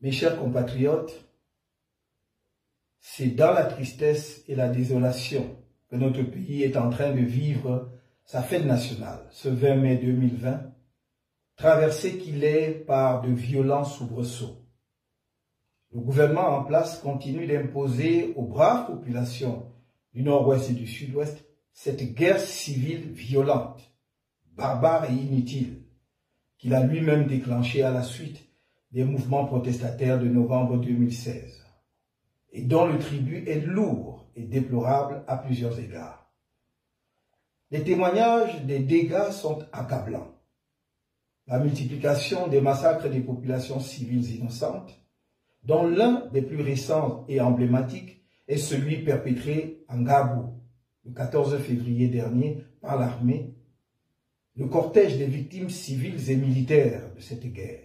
Mes chers compatriotes, c'est dans la tristesse et la désolation que notre pays est en train de vivre sa fête nationale, ce 20 mai 2020, traversé qu'il est par de violents soubresauts. Le gouvernement en place continue d'imposer aux braves populations du nord-ouest et du sud-ouest cette guerre civile violente, barbare et inutile, qu'il a lui-même déclenchée à la suite des mouvements protestataires de novembre 2016, et dont le tribut est lourd et déplorable à plusieurs égards. Les témoignages des dégâts sont accablants. La multiplication des massacres des populations civiles innocentes, dont l'un des plus récents et emblématiques est celui perpétré en Gabou, le 14 février dernier, par l'armée, le cortège des victimes civiles et militaires de cette guerre,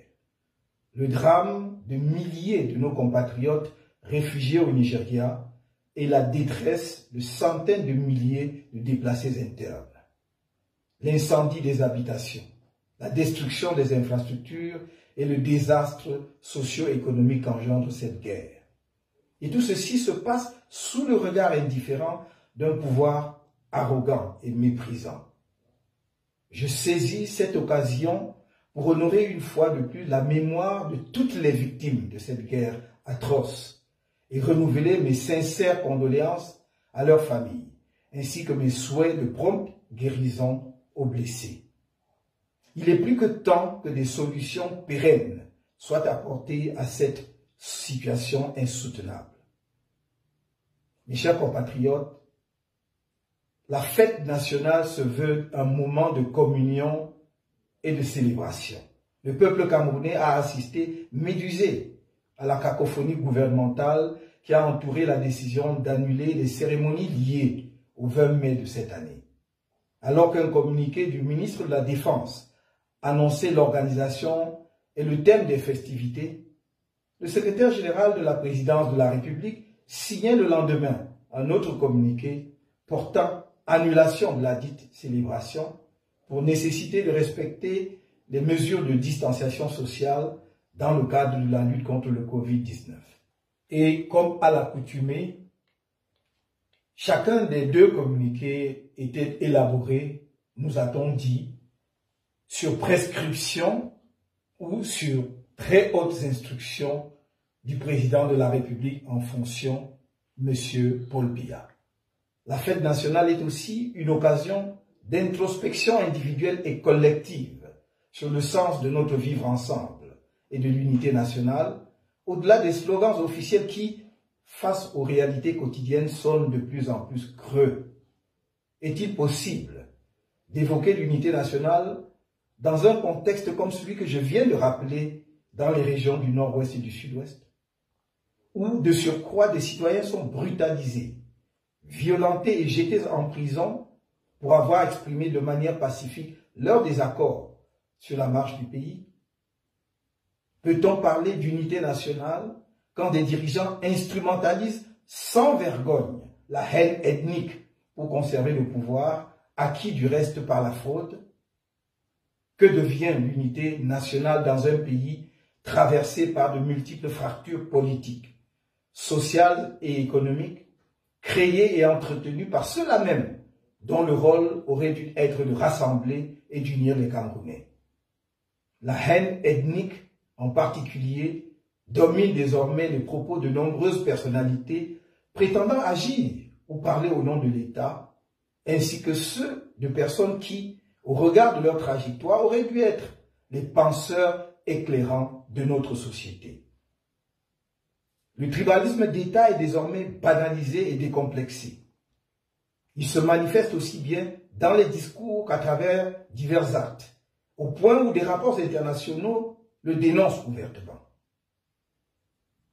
le drame de milliers de nos compatriotes réfugiés au Nigeria et la détresse de centaines de milliers de déplacés internes, l'incendie des habitations, la destruction des infrastructures et le désastre socio-économique qu'engendre cette guerre. Et tout ceci se passe sous le regard indifférent d'un pouvoir arrogant et méprisant. Je saisis cette occasion pour honorer une fois de plus la mémoire de toutes les victimes de cette guerre atroce et renouveler mes sincères condoléances à leurs familles, ainsi que mes souhaits de prompte guérison aux blessés. Il est plus que temps que des solutions pérennes soient apportées à cette situation insoutenable. Mes chers compatriotes, la fête nationale se veut un moment de communion et de célébration. Le peuple camerounais a assisté médusé à la cacophonie gouvernementale qui a entouré la décision d'annuler les cérémonies liées au 20 mai de cette année. Alors qu'un communiqué du ministre de la Défense annonçait l'organisation et le thème des festivités, le secrétaire général de la présidence de la République signait le lendemain un autre communiqué portant annulation de la dite célébration pour nécessiter de respecter les mesures de distanciation sociale dans le cadre de la lutte contre le Covid-19. Et comme à l'accoutumée, chacun des deux communiqués était élaboré, nous a-t-on dit, sur prescription ou sur très hautes instructions du président de la République en fonction, M. Paul Biya. La fête nationale est aussi une occasion d'introspection individuelle et collective sur le sens de notre vivre ensemble et de l'unité nationale, au-delà des slogans officiels qui, face aux réalités quotidiennes, sonnent de plus en plus creux. Est-il possible d'évoquer l'unité nationale dans un contexte comme celui que je viens de rappeler dans les régions du nord-ouest et du sud-ouest, où de surcroît des citoyens sont brutalisés, violentés et jetés en prison pour avoir exprimé de manière pacifique leur désaccord sur la marche du pays? Peut-on parler d'unité nationale quand des dirigeants instrumentalisent sans vergogne la haine ethnique pour conserver le pouvoir, acquis du reste par la fraude? Que devient l'unité nationale dans un pays traversé par de multiples fractures politiques, sociales et économiques, créées et entretenues par ceux-là même dont le rôle aurait dû être de rassembler et d'unir les Camerounais? La haine ethnique, en particulier, domine désormais les propos de nombreuses personnalités prétendant agir ou parler au nom de l'État, ainsi que ceux de personnes qui, au regard de leur trajectoire, auraient dû être les penseurs éclairants de notre société. Le tribalisme d'État est désormais banalisé et décomplexé. Il se manifeste aussi bien dans les discours qu'à travers divers actes, au point où des rapports internationaux le dénoncent ouvertement.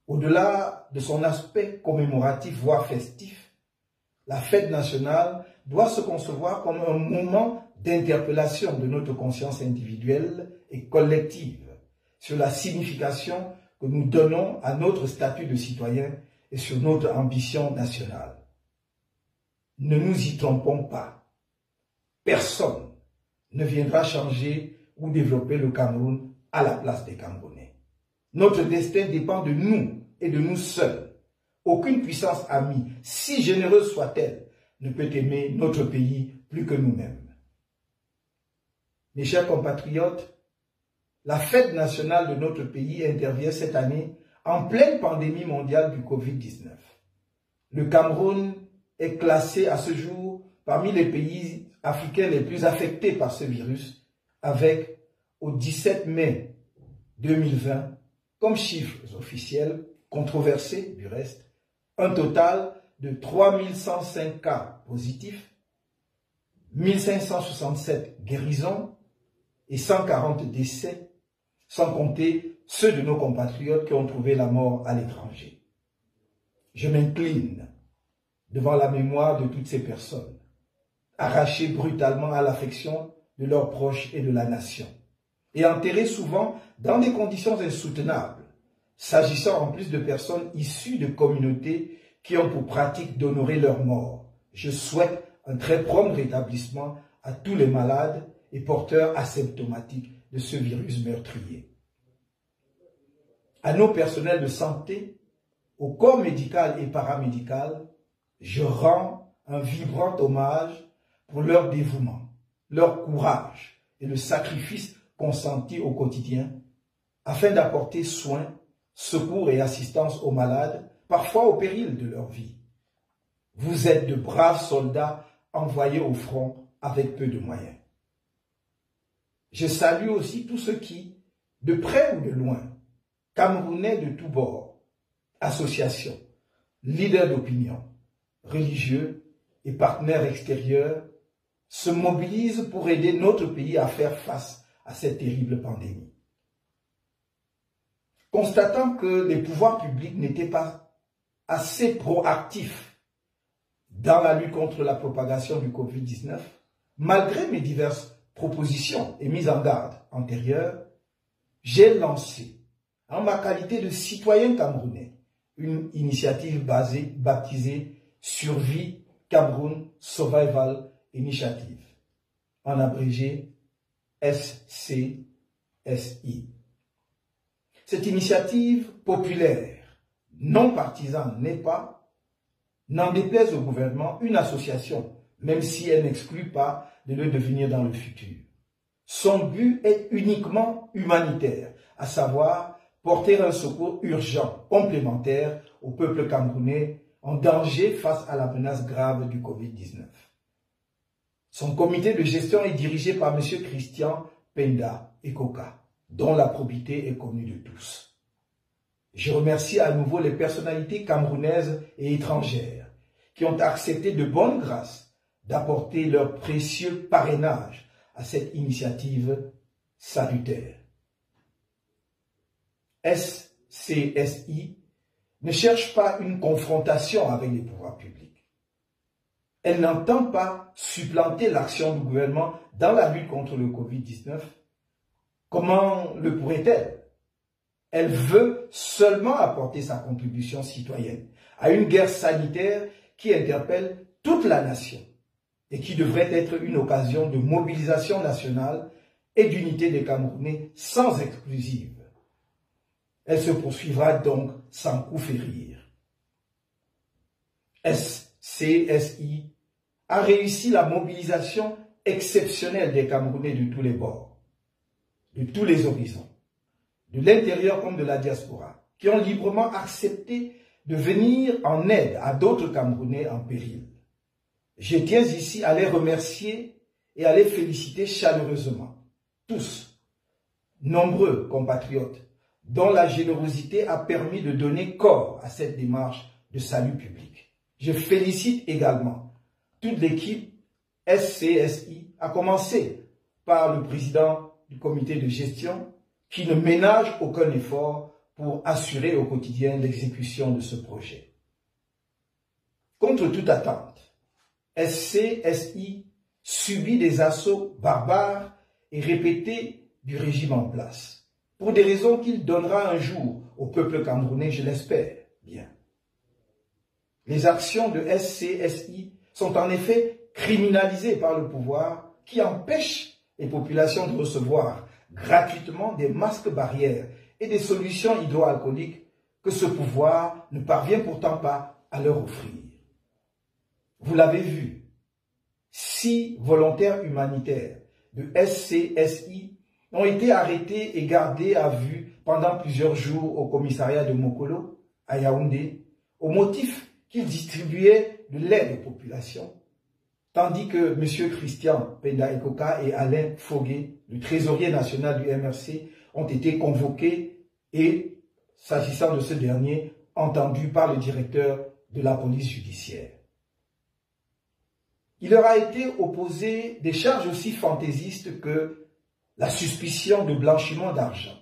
Au-delà de son aspect commémoratif, voire festif, la fête nationale doit se concevoir comme un moment d'interpellation de notre conscience individuelle et collective sur la signification que nous donnons à notre statut de citoyen et sur notre ambition nationale. Ne nous y trompons pas. Personne ne viendra changer ou développer le Cameroun à la place des Camerounais. Notre destin dépend de nous et de nous seuls. Aucune puissance amie, si généreuse soit-elle, ne peut aimer notre pays plus que nous-mêmes. Mes chers compatriotes, la fête nationale de notre pays intervient cette année en pleine pandémie mondiale du Covid-19. Le Cameroun est classé à ce jour parmi les pays africains les plus affectés par ce virus, avec, au 17 mai 2020, comme chiffres officiels, controversés du reste, un total de 3105 cas positifs, 1567 guérisons et 140 décès, sans compter ceux de nos compatriotes qui ont trouvé la mort à l'étranger. Je m'incline devant la mémoire de toutes ces personnes, arrachées brutalement à l'affection de leurs proches et de la nation, et enterrées souvent dans des conditions insoutenables, s'agissant en plus de personnes issues de communautés qui ont pour pratique d'honorer leurs morts. Je souhaite un très prompt rétablissement à tous les malades et porteurs asymptomatiques de ce virus meurtrier. À nos personnels de santé, au corps médical et paramédical, je rends un vibrant hommage pour leur dévouement, leur courage et le sacrifice consenti au quotidien afin d'apporter soins, secours et assistance aux malades, parfois au péril de leur vie. Vous êtes de braves soldats envoyés au front avec peu de moyens. Je salue aussi tous ceux qui, de près ou de loin, Camerounais de tous bords, associations, leaders d'opinion, religieux et partenaires extérieurs, se mobilisent pour aider notre pays à faire face à cette terrible pandémie. Constatant que les pouvoirs publics n'étaient pas assez proactifs dans la lutte contre la propagation du Covid-19, malgré mes diverses propositions et mises en garde antérieures, j'ai lancé, en ma qualité de citoyen camerounais, une initiative baptisée Survie Cameroun Survival Initiative, en abrégé SCSI. Cette initiative populaire, non partisane n'est pas, n'en déplaise au gouvernement, une association, même si elle n'exclut pas de le devenir dans le futur. Son but est uniquement humanitaire, à savoir porter un secours urgent, complémentaire au peuple camerounais en danger face à la menace grave du Covid-19. Son comité de gestion est dirigé par M. Christian Penda Ekoka, dont la probité est connue de tous. Je remercie à nouveau les personnalités camerounaises et étrangères qui ont accepté de bonne grâce d'apporter leur précieux parrainage à cette initiative salutaire. SCSI ne cherche pas une confrontation avec les pouvoirs publics. Elle n'entend pas supplanter l'action du gouvernement dans la lutte contre le Covid-19. Comment le pourrait-elle? Elle veut seulement apporter sa contribution citoyenne à une guerre sanitaire qui interpelle toute la nation et qui devrait être une occasion de mobilisation nationale et d'unité des Camerounais sans exclusive. Elle se poursuivra donc sans coup férir. SCSI a réussi la mobilisation exceptionnelle des Camerounais de tous les bords, de tous les horizons, de l'intérieur comme de la diaspora, qui ont librement accepté de venir en aide à d'autres Camerounais en péril. Je tiens ici à les remercier et à les féliciter chaleureusement, tous, nombreux compatriotes, dont la générosité a permis de donner corps à cette démarche de salut public. Je félicite également toute l'équipe SCSI, à commencer par le président du comité de gestion, qui ne ménage aucun effort pour assurer au quotidien l'exécution de ce projet. Contre toute attente, SCSI subit des assauts barbares et répétés du régime en place, pour des raisons qu'il donnera un jour au peuple camerounais, je l'espère bien. Les actions de SCSI sont en effet criminalisées par le pouvoir qui empêche les populations de recevoir gratuitement des masques barrières et des solutions hydroalcooliques que ce pouvoir ne parvient pourtant pas à leur offrir. Vous l'avez vu, 6 volontaires humanitaires de SCSI ont été arrêtés et gardés à vue pendant plusieurs jours au commissariat de Mokolo, à Yaoundé, au motif qu'ils distribuaient de l'aide aux populations, tandis que M. Christian Penda Ekoka et Alain Fogué, le trésorier national du MRC, ont été convoqués et, s'agissant de ce dernier, entendus par le directeur de la police judiciaire. Il leur a été opposé des charges aussi fantaisistes que la suspicion de blanchiment d'argent,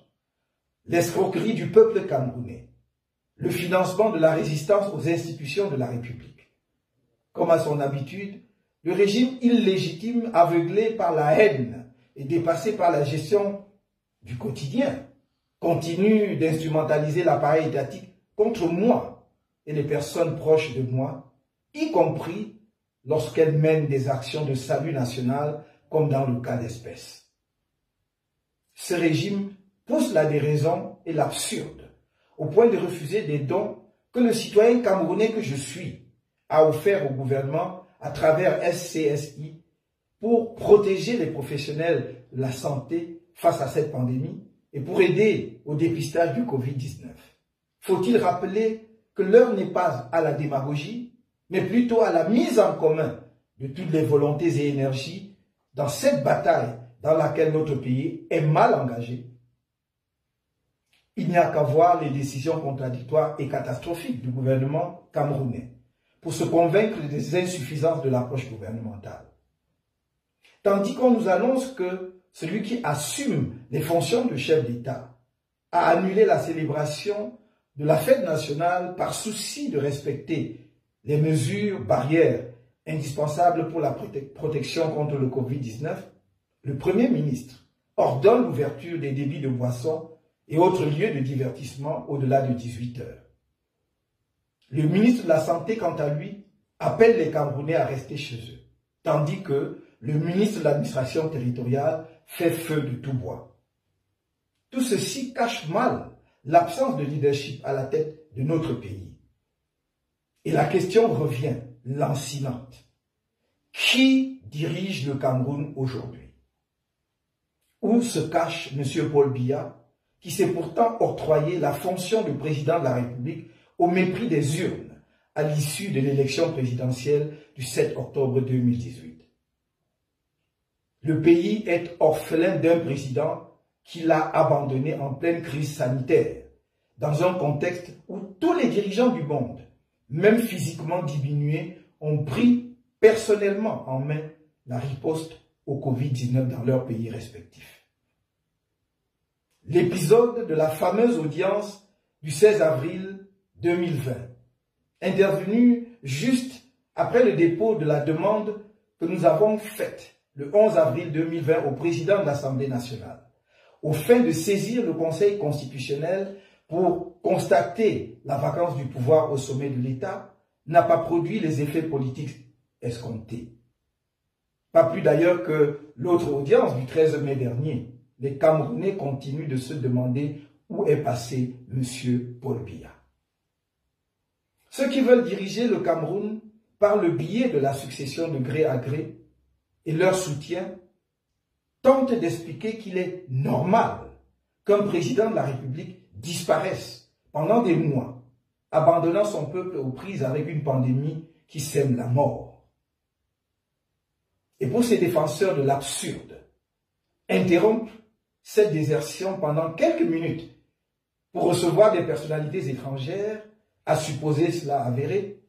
l'escroquerie du peuple camerounais, le financement de la résistance aux institutions de la République. Comme à son habitude, le régime illégitime, aveuglé par la haine et dépassé par la gestion du quotidien, continue d'instrumentaliser l'appareil étatique contre moi et les personnes proches de moi, y compris lorsqu'elles mènent des actions de salut national, comme dans le cas d'espèce. Ce régime pousse la déraison et l'absurde, au point de refuser des dons que le citoyen camerounais que je suis a offert au gouvernement à travers SCSI pour protéger les professionnels de la santé face à cette pandémie et pour aider au dépistage du Covid-19. Faut-il rappeler que l'heure n'est pas à la démagogie, mais plutôt à la mise en commun de toutes les volontés et énergies dans cette bataille dans laquelle notre pays est mal engagé. Il n'y a qu'à voir les décisions contradictoires et catastrophiques du gouvernement camerounais pour se convaincre des insuffisances de l'approche gouvernementale. Tandis qu'on nous annonce que celui qui assume les fonctions de chef d'État a annulé la célébration de la fête nationale par souci de respecter les mesures barrières indispensables pour la protection contre le Covid-19, le Premier ministre ordonne l'ouverture des débits de boissons et autres lieux de divertissement au-delà de 18 heures. Le ministre de la Santé, quant à lui, appelle les Camerounais à rester chez eux, tandis que le ministre de l'administration territoriale fait feu de tout bois. Tout ceci cache mal l'absence de leadership à la tête de notre pays. Et la question revient, lancinante. Qui dirige le Cameroun aujourd'hui? Où se cache M. Paul Biya, qui s'est pourtant octroyé la fonction de président de la République au mépris des urnes à l'issue de l'élection présidentielle du 7 octobre 2018. Le pays est orphelin d'un président qui l'a abandonné en pleine crise sanitaire, dans un contexte où tous les dirigeants du monde, même physiquement diminués, ont pris personnellement en main la riposte au Covid-19 dans leurs pays respectifs. L'épisode de la fameuse audience du 16 avril 2020, intervenu juste après le dépôt de la demande que nous avons faite le 11 avril 2020 au président de l'Assemblée nationale, au fin de saisir le Conseil constitutionnel pour constater la vacance du pouvoir au sommet de l'État, n'a pas produit les effets politiques escomptés. Pas plus d'ailleurs que l'autre audience du 13 mai dernier. Les Camerounais continuent de se demander où est passé M. Paul Biya. Ceux qui veulent diriger le Cameroun par le biais de la succession de gré à gré et leur soutien tentent d'expliquer qu'il est normal qu'un président de la République disparaisse pendant des mois, abandonnant son peuple aux prises avec une pandémie qui sème la mort. Et pour ces défenseurs de l'absurde, interrompre cette désertion pendant quelques minutes pour recevoir des personnalités étrangères, à supposer cela avéré,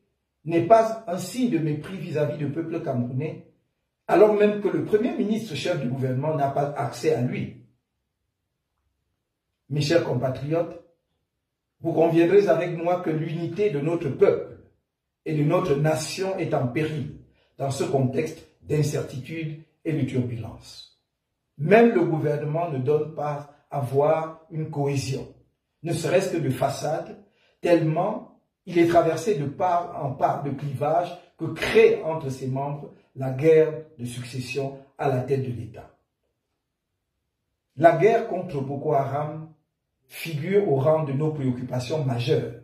n'est pas un signe de mépris vis-à-vis du peuple camerounais, alors même que le Premier ministre chef du gouvernement n'a pas accès à lui. Mes chers compatriotes, vous conviendrez avec moi que l'unité de notre peuple et de notre nation est en péril dans ce contexte d'incertitude et de turbulence. Même le gouvernement ne donne pas à voir une cohésion, ne serait-ce que de façade, tellement il est traversé de part en part de clivages que crée entre ses membres la guerre de succession à la tête de l'État. La guerre contre Boko Haram figure au rang de nos préoccupations majeures,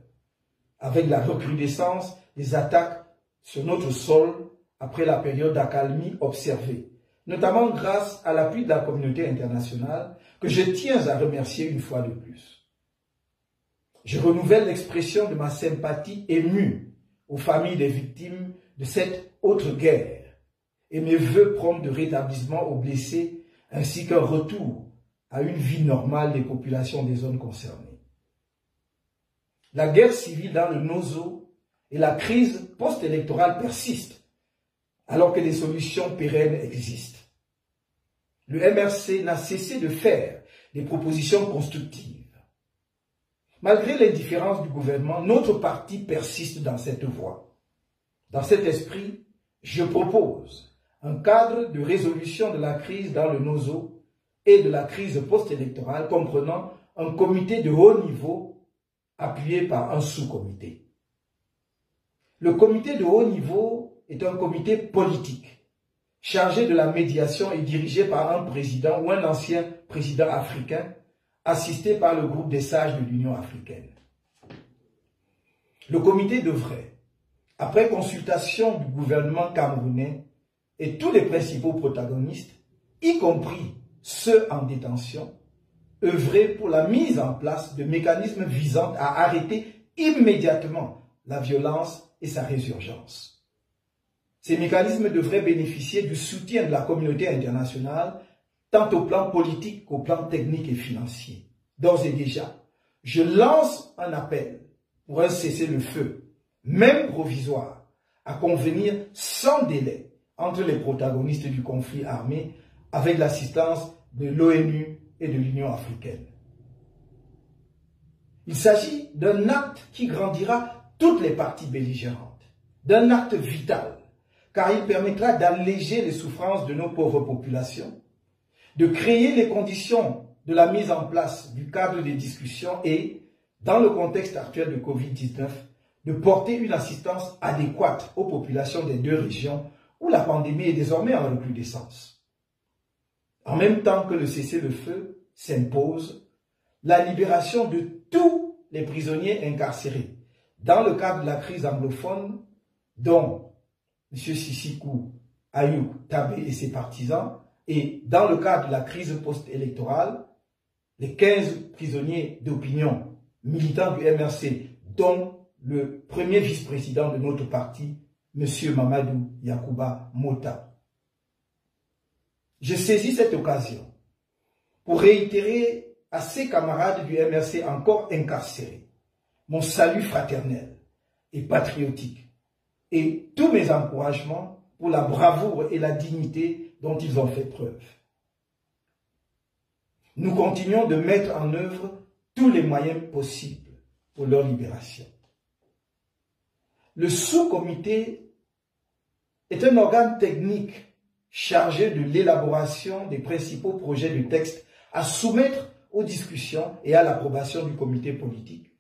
avec la recrudescence des attaques sur notre sol après la période d'accalmie observée, notamment grâce à l'appui de la communauté internationale, que je tiens à remercier une fois de plus. Je renouvelle l'expression de ma sympathie émue aux familles des victimes de cette autre guerre et mes vœux prompts de rétablissement aux blessés ainsi qu'un retour à une vie normale des populations des zones concernées. La guerre civile dans le Nozo et la crise post-électorale persistent alors que des solutions pérennes existent. Le MRC n'a cessé de faire des propositions constructives. Malgré l'indifférence du gouvernement, notre parti persiste dans cette voie. Dans cet esprit, je propose un cadre de résolution de la crise dans le Nozo et de la crise post-électorale comprenant un comité de haut niveau appuyé par un sous-comité. Le comité de haut niveau est un comité politique chargé de la médiation et dirigé par un président ou un ancien président africain assisté par le groupe des sages de l'Union africaine. Le comité devrait, après consultation du gouvernement camerounais et tous les principaux protagonistes, y compris ceux en détention, œuvrer pour la mise en place de mécanismes visant à arrêter immédiatement la violence et sa résurgence. Ces mécanismes devraient bénéficier du soutien de la communauté internationale tant au plan politique qu'au plan technique et financier. D'ores et déjà, je lance un appel pour un cessez-le-feu, même provisoire, à convenir sans délai entre les protagonistes du conflit armé avec l'assistance de l'ONU et de l'Union africaine. Il s'agit d'un acte qui grandira toutes les parties belligérantes, d'un acte vital, car il permettra d'alléger les souffrances de nos pauvres populations, de créer les conditions de la mise en place du cadre des discussions et, dans le contexte actuel de Covid-19, de porter une assistance adéquate aux populations des deux régions où la pandémie est désormais en recrudescence. En même temps que le cessez-le-feu s'impose, la libération de tous les prisonniers incarcérés dans le cadre de la crise anglophone, dont M. Sisikou Ayuk Tabé et ses partisans, et dans le cadre de la crise post-électorale, les 15 prisonniers d'opinion militants du MRC, dont le premier vice-président de notre parti, M. Mamadou Yakuba Mota. Je saisis cette occasion pour réitérer à ces camarades du MRC encore incarcérés mon salut fraternel et patriotique et tous mes encouragements pour la bravoure et la dignité dont ils ont fait preuve. Nous continuons de mettre en œuvre tous les moyens possibles pour leur libération. Le sous-comité est un organe technique chargé de l'élaboration des principaux projets de texte à soumettre aux discussions et à l'approbation du comité politique.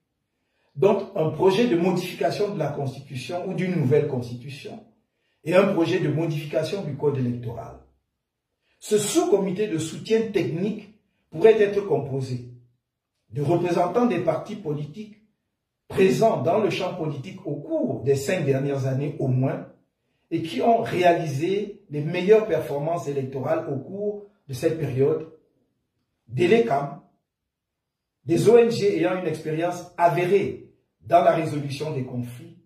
Donc, un projet de modification de la Constitution ou d'une nouvelle Constitution et un projet de modification du Code électoral. Ce sous-comité de soutien technique pourrait être composé de représentants des partis politiques présents dans le champ politique au cours des 5 dernières années au moins et qui ont réalisé les meilleures performances électorales au cours de cette période, des LECAM, des ONG ayant une expérience avérée dans la résolution des conflits,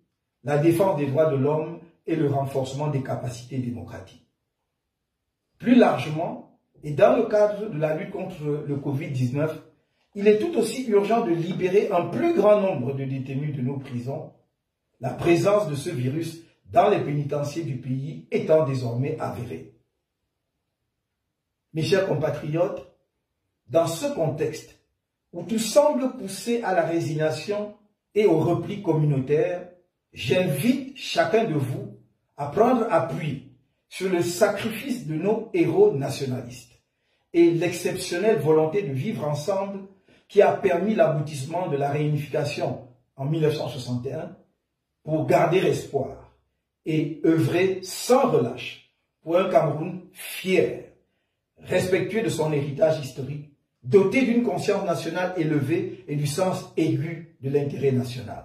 la défense des droits de l'homme et le renforcement des capacités démocratiques. Plus largement, et dans le cadre de la lutte contre le Covid-19, il est tout aussi urgent de libérer un plus grand nombre de détenus de nos prisons, la présence de ce virus dans les pénitenciers du pays étant désormais avérée. Mes chers compatriotes, dans ce contexte où tout semble pousser à la résignation et au repli communautaire, j'invite chacun de vous à prendre appui sur le sacrifice de nos héros nationalistes et l'exceptionnelle volonté de vivre ensemble qui a permis l'aboutissement de la réunification en 1961 pour garder espoir et œuvrer sans relâche pour un Cameroun fier, respectueux de son héritage historique, doté d'une conscience nationale élevée et du sens aigu de l'intérêt national.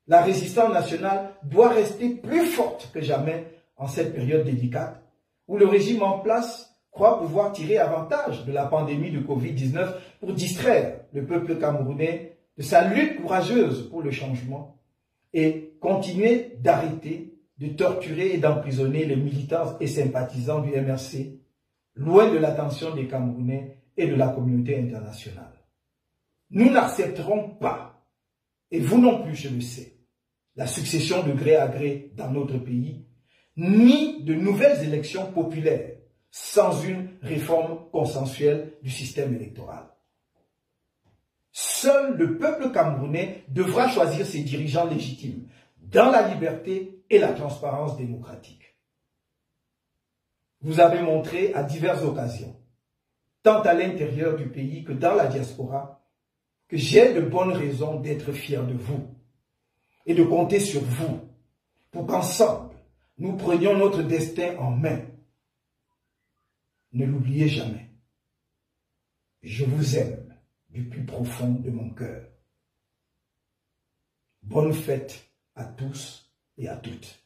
La résistance nationale doit rester plus forte que jamais en cette période délicate où le régime en place croit pouvoir tirer avantage de la pandémie de Covid-19 pour distraire le peuple camerounais de sa lutte courageuse pour le changement et continuer d'arrêter, de torturer et d'emprisonner les militants et sympathisants du MRC, loin de l'attention des Camerounais et de la communauté internationale. Nous n'accepterons pas, et vous non plus, je le sais, la succession de gré à gré dans notre pays, ni de nouvelles élections populaires sans une réforme consensuelle du système électoral. Seul le peuple camerounais devra choisir ses dirigeants légitimes dans la liberté et la transparence démocratique. Vous avez montré à diverses occasions, tant à l'intérieur du pays que dans la diaspora, que j'ai de bonnes raisons d'être fier de vous et de compter sur vous pour qu'ensemble, nous prenions notre destin en main. Ne l'oubliez jamais. Je vous aime du plus profond de mon cœur. Bonne fête à tous et à toutes.